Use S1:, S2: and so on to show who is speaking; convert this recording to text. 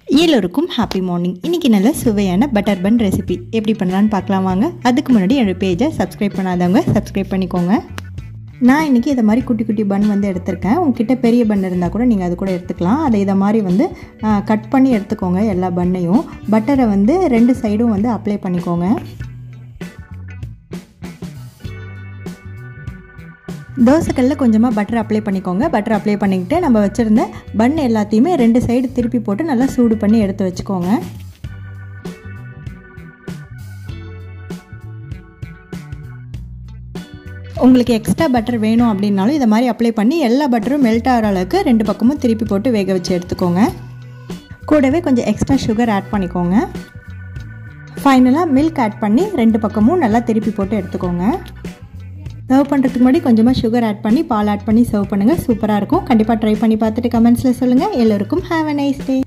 S1: எல்லோருக்கும் happy morning. இன்றைக்கி நல்ல சுவையான பட்டர் பன் ரெசிபி எப்படி பண்ணலான்னு பார்க்கலாம் வாங்க. அதுக்கு முன்னாடி என்னோடய பேஜை சப்ஸ்கிரைப் பண்ணாதவங்க சப்ஸ்கிரைப் பண்ணிக்கோங்க. நான் இன்றைக்கி இதை மாதிரி குட்டி குட்டி பன் எடுத்திருக்கேன். உங்ககிட்ட பெரிய பன் இருந்தால் கூட நீங்கள் அது கூட எடுத்துக்கலாம். அதை இதை மாதிரி கட் பண்ணி எடுத்துக்கோங்க. எல்லா பன்னையும் பட்டரை 2 சைடும் அப்ளை பண்ணிக்கோங்க. தோசைக்கல்லில் கொஞ்சமாக பட்டர் அப்ளை பண்ணிக்கோங்க. பட்டர் அப்ளை பண்ணிக்கிட்டு நம்ம வச்சுருந்த பன் எல்லாத்தையுமே 2 சைடு திருப்பி போட்டு நல்லா சூடு பண்ணி எடுத்து வச்சுக்கோங்க. உங்களுக்கு எக்ஸ்ட்ரா பட்டர் வேணும் அப்படின்னாலும் இதை மாதிரி அப்ளை பண்ணி எல்லா பட்டரும் மெல்ட் ஆகிற அளவுக்கு 2 பக்கமும் திருப்பி போட்டு வேக வச்சு எடுத்துக்கோங்க. கூடவே கொஞ்சம் எக்ஸ்ட்ரா சுகர் ஆட் பண்ணிக்கோங்க. ஃபைனலாக மில்க் ஆட் பண்ணி 2 பக்கமும் நல்லா திருப்பி போட்டு எடுத்துக்கோங்க. சர்வ் பண்ணுறதுக்கு முன்னாடி கொஞ்சமாக சுகர் ஆட் பண்ணி பால் ஆட் பண்ணி சர்வ் பண்ணுங்கள். சூப்பராக இருக்கும். கண்டிப்பாக ட்ரை பண்ணி பார்த்துட்டு கமெண்ட்ஸில் சொல்லுங்கள். எல்லோருக்கும் ஹேவ் அ நைஸ் டே.